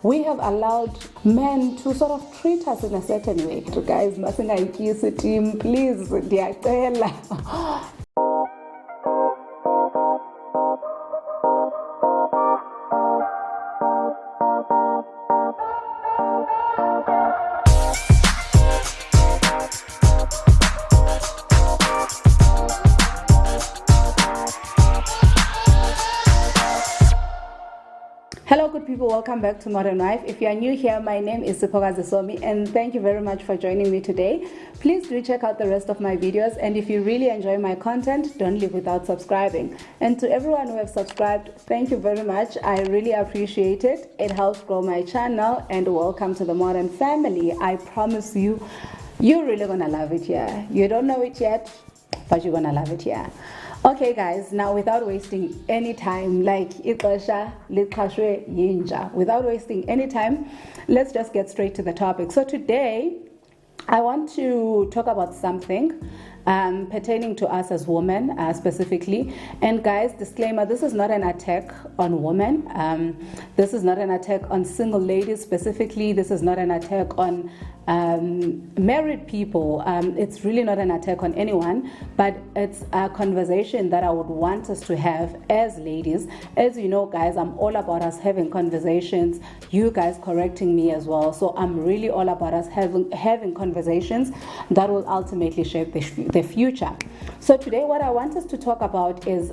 we have allowed men to sort of treat us in a certain way. So guys, masingayikisi team, please, ndiyacela. Hello good people, welcome back to Modern Wife. If you are new here, my name is Situationships and thank you very much for joining me today. Please do check out the rest of my videos, and if you really enjoy my content, don't leave without subscribing. And to everyone who have subscribed, thank you very much. I really appreciate it. It helps grow my channel, and welcome to the Modern family. I promise you, you're really gonna love it here. You don't know it yet, but you're gonna love it here. Okay guys, now without wasting any time, without wasting any time, let's just get straight to the topic. So today I want to talk about something pertaining to us as women specifically. And guys, disclaimer, this is not an attack on women. This is not an attack on single ladies specifically. This is not an attack on married people. It's really not an attack on anyone, but it's a conversation that I would want us to have as ladies. As you know guys, I'm all about us having conversations, you guys correcting me as well. So I'm really all about us having conversations that will ultimately shape the future. So today what I want us to talk about is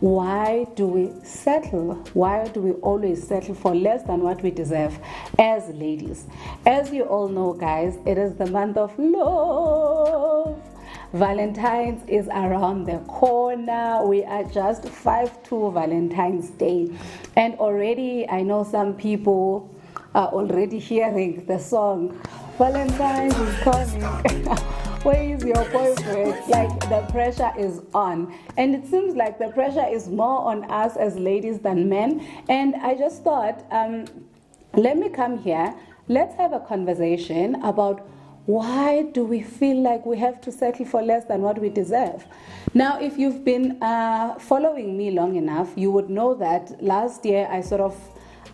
why do we settle? Why do we always settle for less than what we deserve as ladies? As you all know guys, it is the month of love. Valentine's is around the corner. We are just 5 to Valentine's Day, and already I know some people are already hearing the song Valentine's is coming. Where is your boyfriend? Like, the pressure is on, and it seems like the pressure is more on us as ladies than men. And I just thought, let me come here, let's have a conversation about why do we feel like we have to settle for less than what we deserve. Now, if you've been following me long enough, you would know that last year I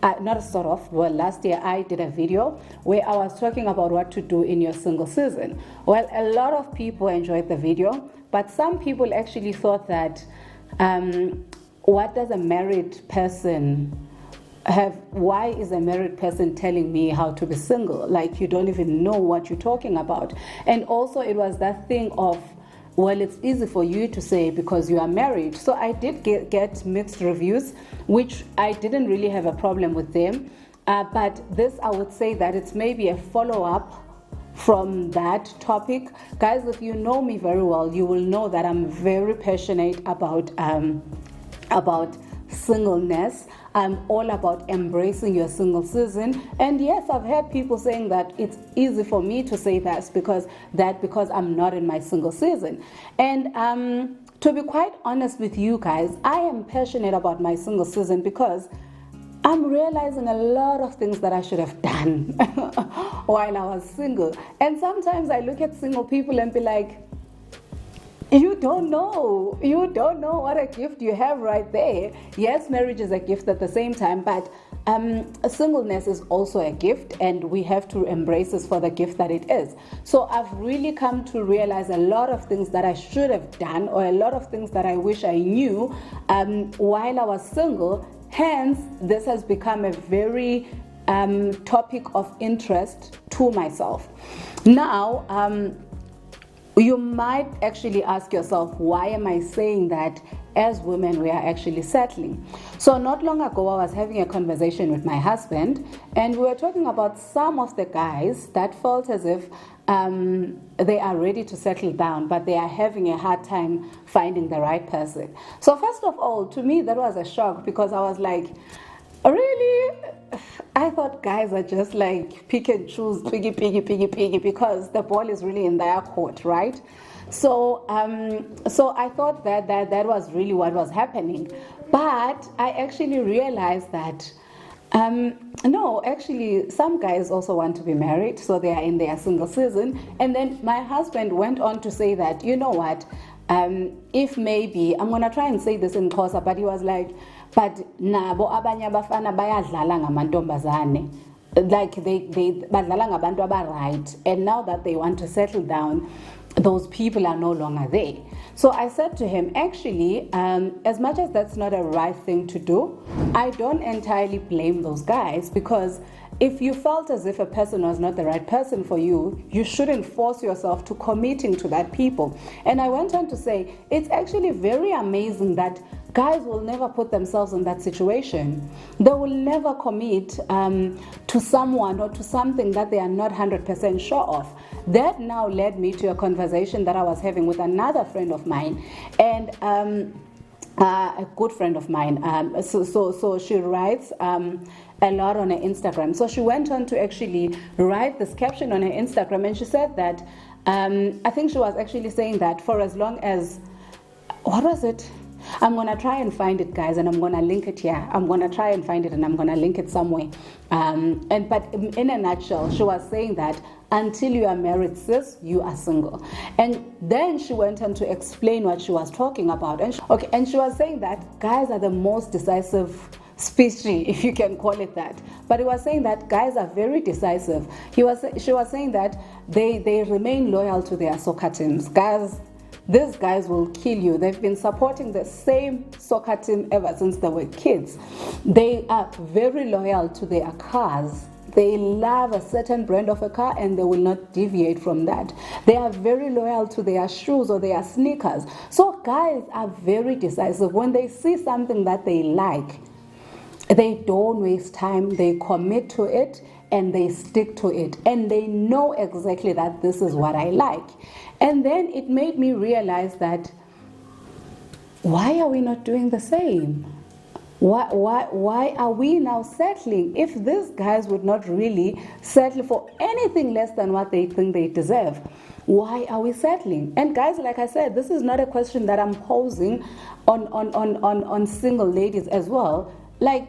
last year I did a video where I was talking about what to do in your single season. Well, a lot of people enjoyed the video, but some people actually thought that what does a married person have? Why is a married person telling me how to be single? Like, you don't even know what you're talking about. And also it was that thing of, well, it's easy for you to say because you are married. So I did get mixed reviews, which I didn't really have a problem with them. But this, I would say that it's maybe a follow-up from that topic. Guys, if you know me very well, you will know that I'm very passionate about singleness. I'm all about embracing your single season. And yes, I've heard people saying that it's easy for me to say that because I'm not in my single season. And to be quite honest with you guys, I am passionate about my single season because I'm realizing a lot of things that I should have done while I was single. And sometimes I look at single people and be like, you don't know what a gift you have right there. Yes, marriage is a gift at the same time, but singleness is also a gift, and we have to embrace this for the gift that it is. So I've really come to realize a lot of things that I should have done, or a lot of things that I wish I knew while I was single. Hence, this has become a very topic of interest to myself. Now, you might actually ask yourself, why am I saying that as women we are actually settling? So not long ago I was having a conversation with my husband, and we were talking about some of the guys that felt as if they are ready to settle down, but they are having a hard time finding the right person. So first of all, to me that was a shock, because I was like, really? I thought guys are just like pick and choose, piggy, because the ball is really in their court, right? So I thought that was really what was happening. But I actually realized that no, actually some guys also want to be married, so they are in their single season. And then my husband went on to say that, you know what, if maybe, I'm gonna try and say this in Xhosa, but he was like, but nabo abanye abafana bayadlala ngamantombazane, like they badlala ngabantu right, and now that they want to settle down, those people are no longer there. So I said to him, actually, as much as that's not a right thing to do, I don't entirely blame those guys, because if you felt as if a person was not the right person for you, you shouldn't force yourself to committing to that people. And I went on to say, it's actually very amazing that guys will never put themselves in that situation. They will never commit to someone or to something that they are not 100% sure of. That now led me to a conversation that I was having with another friend of mine, and a good friend of mine. So she writes a lot on her Instagram. So she went on to actually write this caption on her Instagram, and she said that I think she was actually saying that for as long as, what was it? I'm going to try and find it, guys, and I'm going to link it here. I'm going to try and find it, and I'm going to link it somewhere. But in a nutshell, she was saying that until you are married, sis, you are single. And then she went on to explain what she was talking about. And she was saying that guys are the most decisive species, if you can call it that. But he was saying that guys are very decisive. She was saying that they remain loyal to their soccer teams. These guys will kill you. They've been supporting the same soccer team ever since they were kids. They are very loyal to their cars. They love a certain brand of a car and they will not deviate from that. They are very loyal to their shoes or their sneakers. So guys are very decisive. When they see something that they like, they don't waste time. They commit to it and they stick to it. And they know exactly that this is what I like. And then it made me realize that why are we not doing the same? Why are we now settling? If these guys would not really settle for anything less than what they think they deserve, why are we settling? And guys, like I said, this is not a question that I'm posing on single ladies as well. Like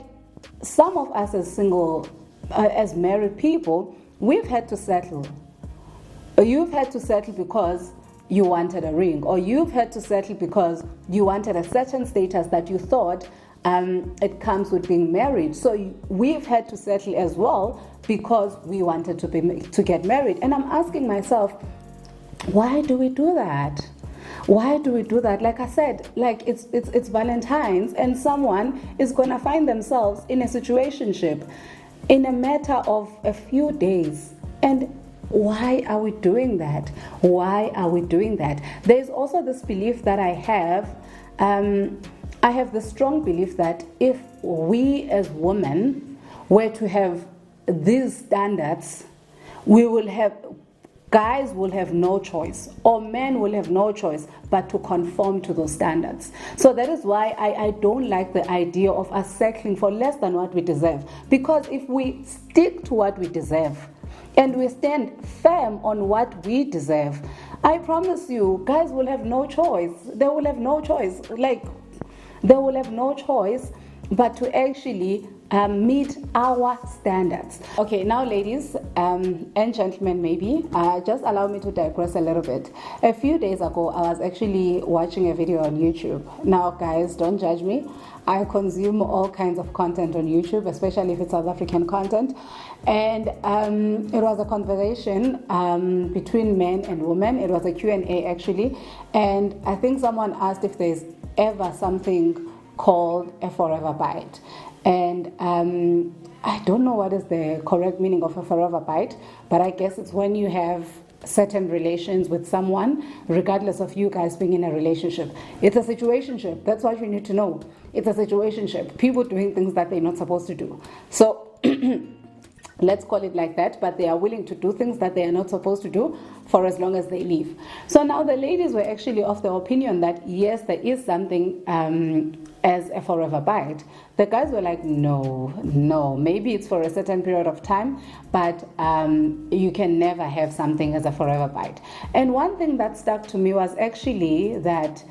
some of us as single, as married people, we've had to settle. You've had to settle because you wanted a ring, or you've had to settle because you wanted a certain status that you thought it comes with being married. So we've had to settle as well because we wanted to get married. And I'm asking myself, why do we do that? Why do we do that? Like I said, like it's Valentine's, and someone is gonna find themselves in a situationship in a matter of a few days. And why are we doing that? Why are we doing that? There's also this belief that I have. I have the strong belief that if we as women were to have these standards, guys will have no choice, or men will have no choice but to conform to those standards. So that is why I don't like the idea of us settling for less than what we deserve. Because if we stick to what we deserve, and we stand firm on what we deserve, I promise you, guys will have no choice. They will have no choice. They will have no choice but to actually meet our standards. Okay, now ladies and gentlemen, maybe just allow me to digress a little bit. A few days ago, I was actually watching a video on YouTube. Now guys, don't judge me. I consume all kinds of content on YouTube, especially if it's South African content. And it was a conversation between men and women. It was a Q&A actually. And I think someone asked if there's ever something called a forever bite. And I don't know what is the correct meaning of a forever bite, but I guess it's when you have certain relations with someone, regardless of you guys being in a relationship. It's a situationship. That's what you need to know. It's a situationship. People doing things that they're not supposed to do. So let's call it like that, but they are willing to do things that they are not supposed to do for as long as they leave. So now the ladies were actually of the opinion that yes, there is something as a forever bite. The guys were like, no, maybe it's for a certain period of time, but you can never have something as a forever bite. And one thing that stuck to me was actually that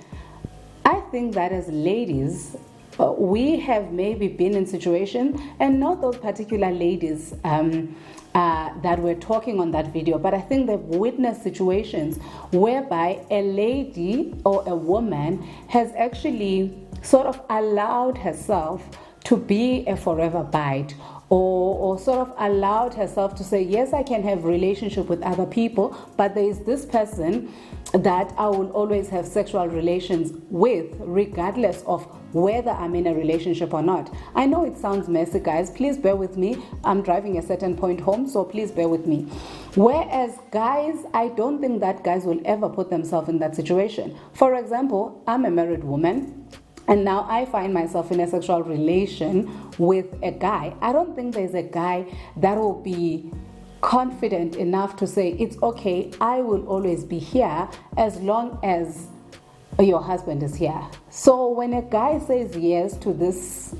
I think that as ladies, we have maybe been in situations, and not those particular ladies that were talking on that video, but I think they've witnessed situations whereby a lady or a woman has actually sort of allowed herself to be a forever bite, or sort of allowed herself to say, yes, I can have relationship with other people, but there is this person that I will always have sexual relations with, regardless of whether I'm in a relationship or not. I know it sounds messy, guys. Please bear with me. I'm driving a certain point home, so please bear with me. Whereas guys, I don't think that guys will ever put themselves in that situation. For example, I'm a married woman, and now I find myself in a sexual relation with a guy. I don't think there's a guy that will be confident enough to say, it's okay, I will always be here as long as your husband is here. So when a guy says yes to this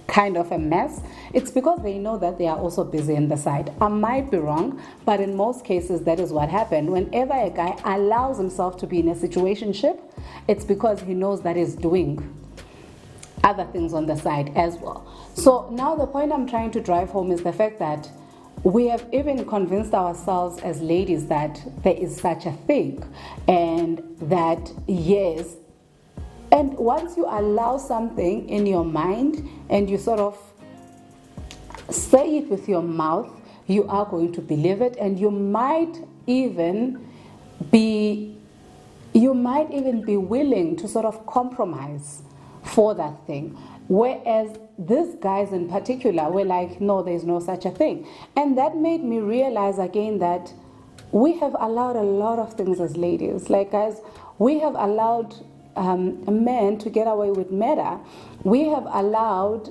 kind of a mess, it's because they know that they are also busy in the side. I might be wrong, but in most cases that is what happened. Whenever a guy allows himself to be in a situationship, it's because he knows that he's doing other things on the side as well. So now the point I'm trying to drive home is the fact that we have even convinced ourselves as ladies that there is such a thing, and that yes, and once you allow something in your mind and you sort of say it with your mouth, you are going to believe it, and you might even be willing to sort of compromise for that thing. Whereas these guys in particular were like, no, there's no such a thing. And that made me realize again that we have allowed a lot of things as ladies. Like, guys, we have allowed men to get away with murder. We have allowed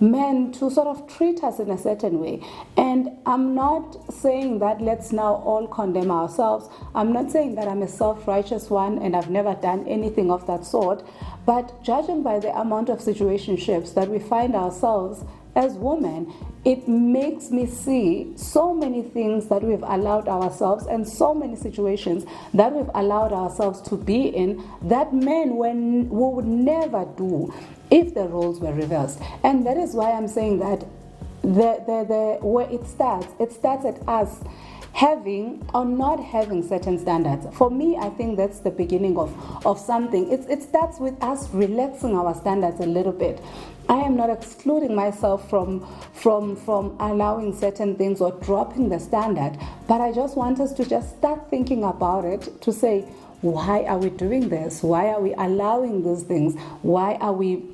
men to sort of treat us in a certain way. And I'm not saying that let's now all condemn ourselves. I'm not saying that I'm a self-righteous one and I've never done anything of that sort. But judging by the amount of situationships that we find ourselves as women, it makes me see so many things that we've allowed ourselves and so many situations that we've allowed ourselves to be in that men would never do if the roles were reversed. And that is why I'm saying that the where it starts at us having or not having certain standards. For me, I think that's the beginning of something. It starts with us relaxing our standards a little bit. I am not excluding myself from allowing certain things or dropping the standard, but I just want us to just start thinking about it, to say, why are we doing this? Why are we allowing these things? Why are we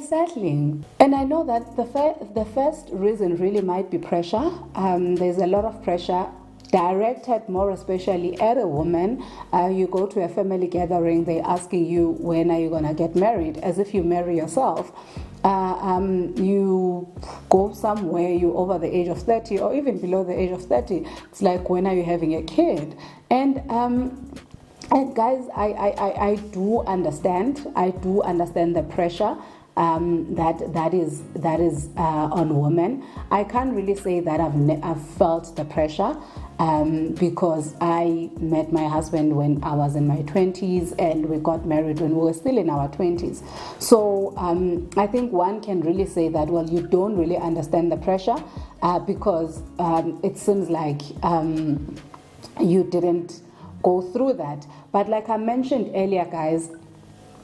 settling? And I know that the first reason really might be pressure. There's a lot of pressure directed more especially at a woman. You go to a family gathering, they're asking you, when are you going to get married? As if you marry yourself. You go somewhere, you're over the age of 30 or even below the age of 30. It's like, when are you having a kid? And guys, I do understand the pressure that is on women. I can't really say that I've felt the pressure because I met my husband when I was in my 20s and we got married when we were still in our 20s. So I think one can really say that, well, you don't really understand the pressure because it seems like you didn't go through that. But like I mentioned earlier, guys,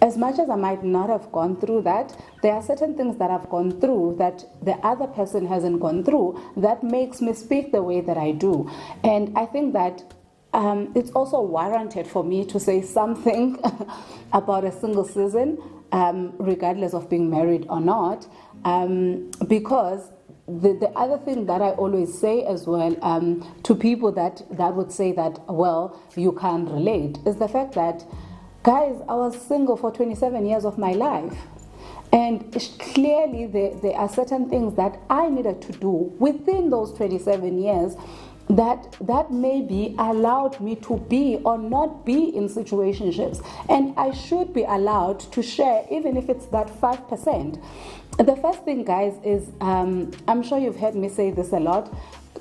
as much as I might not have gone through that, there are certain things that I've gone through that the other person hasn't gone through that makes me speak the way that I do. And I think that it's also warranted for me to say something about a single season, regardless of being married or not, because the other thing that I always say as well to people that would say that, well, you can't relate, is the fact that, guys, I was single for 27 years of my life. And clearly there are certain things that I needed to do within those 27 years that maybe allowed me to be or not be in situationships. And I should be allowed to share, even if it's that 5%. The first thing, guys, is I'm sure you've heard me say this a lot.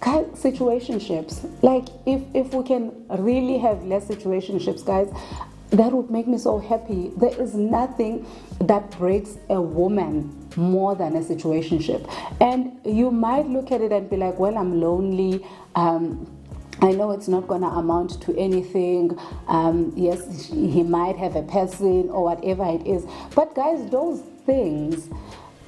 Guys, situationships. Like, if we can really have less situationships, guys, that would make me so happy. There is nothing that breaks a woman more than a situationship. And you might look at it and be like, well, I'm lonely. I know it's not going to amount to anything. Yes, he might have a person or whatever it is. But guys, those things,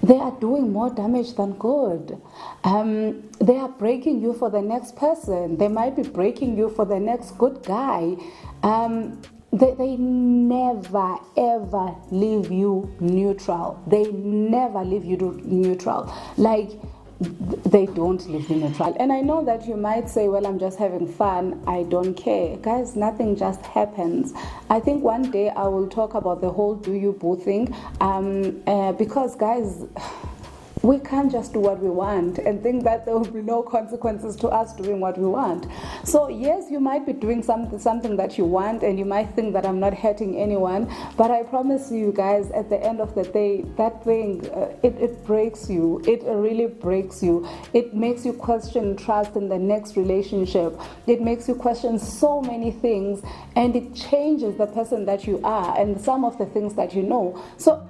they are doing more damage than good. They are breaking you for the next person. They might be breaking you for the next good guy. They never ever leave you neutral. They never leave you neutral. Like, they don't leave you neutral. And I know that you might say, well, I'm just having fun, I don't care. Guys, nothing just happens. I think one day I will talk about the whole do you boo thing, because guys, we can't just do what we want and think that there will be no consequences to us doing what we want. So yes, you might be doing something that you want, and you might think that I'm not hurting anyone, but I promise you guys, at the end of the day, that thing, it breaks you. It really breaks you. It makes you question trust in the next relationship. It makes you question so many things, and it changes the person that you are and some of the things that you know. So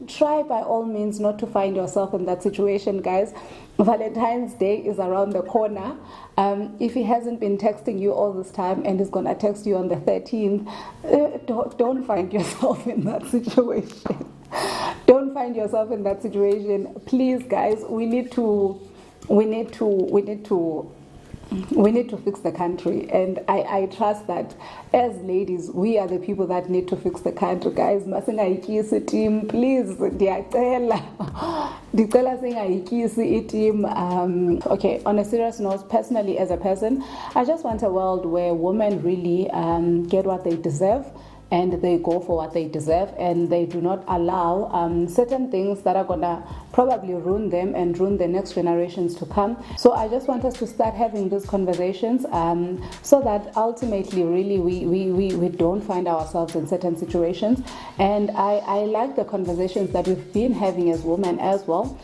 try by all means not to find yourself in that situation, guys. Valentine's Day is around the corner. If he hasn't been texting you all this time and he's gonna text you on the 13th, don't find yourself in that situation. Don't find yourself in that situation, please, guys. We need to fix the country, and I trust that as ladies, we are the people that need to fix the country, guys. Masingayikisi team, please, ndiyacela singayikisi team. Okay, on a serious note, personally as a person, I just want a world where women really get what they deserve, and they go for what they deserve, and they do not allow certain things that are gonna probably ruin them and ruin the next generations to come. So I just want us to start having these conversations, so that ultimately really we don't find ourselves in certain situations. And I like the conversations that we've been having as women as well.